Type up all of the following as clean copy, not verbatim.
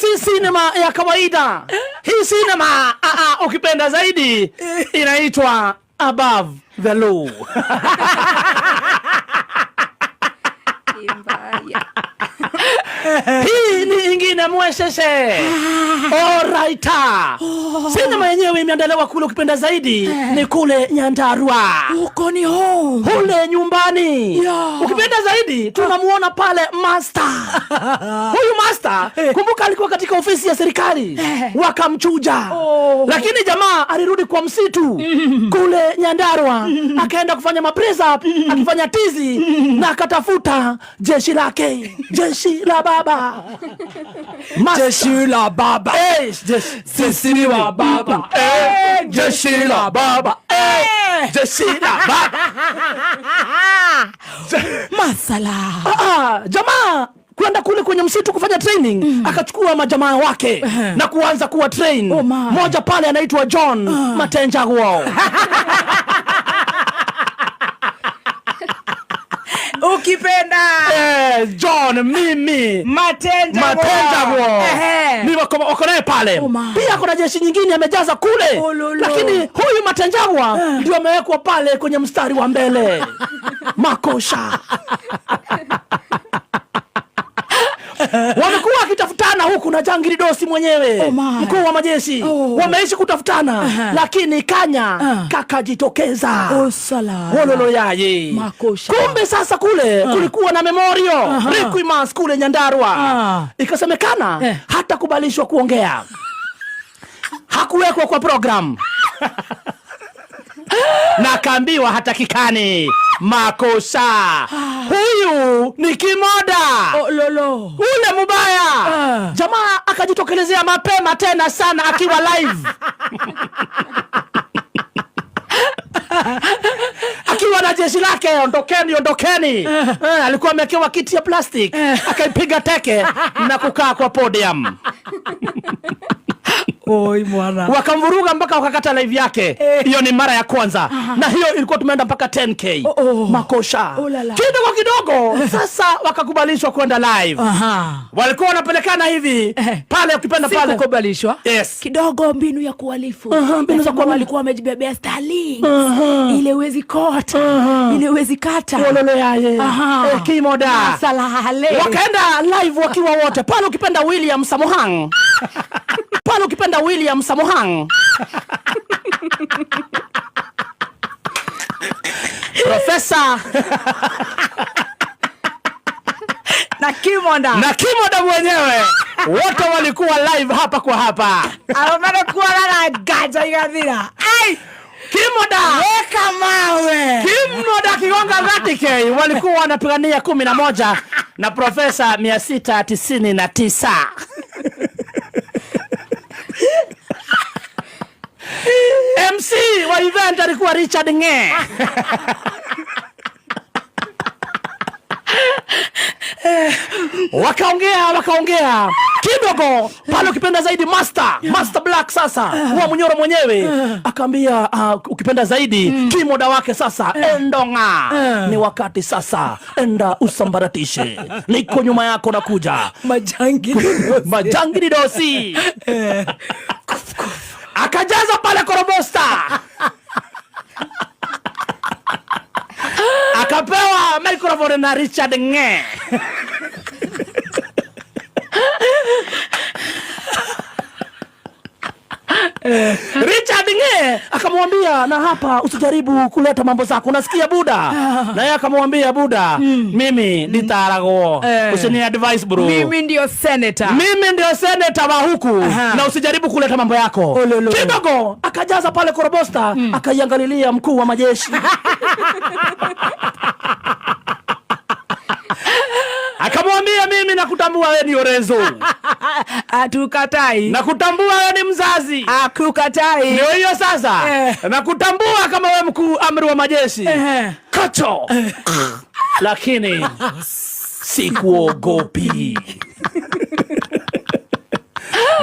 si sinema ya kawaida. Hii sinema ukipenda zaidi inaitwa Above the Law. Hii ni ingine mwesheshe. Alright. Sinema yenyewe imeandaliwa kule, ukipenda zaidi ni kule Nyandarua. Uko ni home. Kule nyumbani. Ukipenda zaidi tunamuona pale Master. Huyu Master, kumbuka alikuwa katika ofisi ya serikali. Wakamchuja. Lakini jamaa alirudi kwa msitu kule Nyandarua. Akaenda kufanya press up, akifanya tizi na akatafuta jeshi lake. Jeshi la baba. Jeshi la baba. Sisi ni wa baba. Jeshi la baba. Jeshi la baba. Masala. Jamaa kwenda kule kwenye msitu kufanya training, akachukua majamaa wake na kuanza kuwa train. Moja pale anaitwa John Matenjagwo. Ukipenda John mimi Matenjagwo. Ni wako naye pale. Pia kuna jeshi nyingine amejaza kule. Lakini huyu Matenjagwo ndio amewekwa pale kwenye mstari wa mbele. Makosha. Wamekuwa wakitafutana huku na Jangili Dosi mwenyewe, mkuu wa majeshi. Wameishi kutafutana, lakini Kanya kakajitokeza. Wololo yaye. Makosha. Kumbe sasa kule kulikuwa na memorial requiem kule Nyandarua. Ikasemekana hata kubalishwa kuongea. Hakuwekwa kwa program. Na kaambiwa hata kikani. Makosha. Huyu ni Kimoda. Ule mubaya. Jamaa akajitokelezea mapema tena sana akiwa live. Akiwa na jeshi lake, ondokeni. Alikuwa amekewa kiti ya plastic. Akaipiga teke na kukaa kwa podium. Wakamvuruga mpaka wakakata live yake. Hiyo ni mara ya kwanza. Na hiyo ilikuwa tumeenda mpaka 10K. Makosha. Kidogo sasa wakakubalishwa kwenda live. Walikuwa wanapelekana hivi pale, ukipenda pale kukubalishwa. Yes. Kidogo mbinu ya kuhalifu. Mbinu za kuhalifu. Walikuwa wamejibebea Starlink. Ile uwezi kota. Ile uwezi kata. Wololo yaye. Kimoda. Salahale. Wakaenda live wakiwa wote. Pale ukipenda William Samohang. Profesa na Kimoda mwenyewe. Wote walikuwa live hapa kwa hapa. Alomana kuwa na gaja igathira. Kimoda weka mawe. Kimoda kigonga 30K. Walikuwa wanapigania 11 na Profesa 699. MC wa event alikuwa Richard Nge. Wakaongea kidogo pale, ukipenda zaidi Master Black sasa wa Munyoro mwenyewe akaambia ukipenda zaidi Kimoda wake sasa, endonga ni wakati sasa, enda usambaratishe, niko nyuma yako nakuja. Majangili Dosi. Akajaza pale korobosta. Akapewa microphone na Richard Nge. Richard Nge akamwambia, na hapa usijaribu kuleta mambo zako, unasikia Buda? Na yeye akamwambia, Buda, mimi nitarago, usini advice bro. Mimi ndio senator wa huku, na usijaribu kuleta mambo yako. Kidogo akajaza pale korobosta, akaiangalilia mkuu wa majeshi. Akamwambia, mimi nakutambua wewe ni Orenzo. Atukatai. Nakutambua wewe ni mzazi. Akukatai. Ndio hiyo sasa. Nakutambua kama wewe mkuu amri wa majeshi. Kacho. Lakini sikuogopi.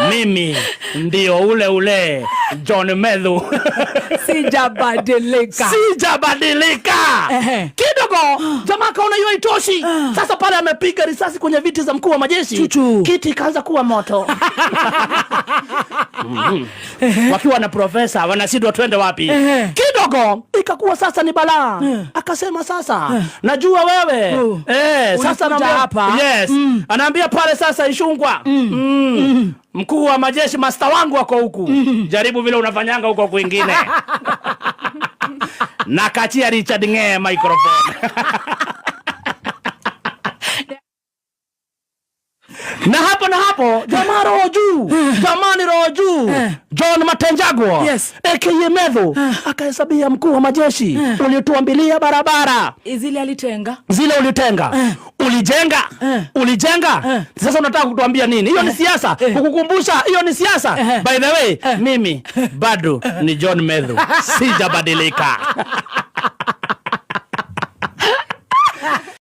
Mimi ndio ule John Medhu. Sijabadilika. Kidogo kidogo jamaa kaona hiyo haitoshi. Sasa pale amepiga risasi kwenye viti za mkuu wa majeshi. Kiti ikaanza kuwa moto. Wakiwa na profesa wanashindwa twende wapi. Kidogo ikakuwa sasa ni balaa. Akasema sasa najua wewe sasa naambia hapa. Yes. Anaambia pale sasa Ishungwa. Mkuu wa majeshi master wangu wako huku. Jaribu vile unafanyanga huko kwingine. Na kachia Richard Ng'e microphone. Na hapo jamaa roho juu. Jamani roho juu. John Matenjagwa. AKA Medho. Akahesabia mkuu wa majeshi. Ulituambilia barabara. Zile alitenga. Zile ulitenga. Ulijenga. Sasa unataka kutuambia nini? Hiyo ni siasa. Kukukumbusha hiyo ni siasa. By the way, mimi bado ni John Medho. Sijabadilika.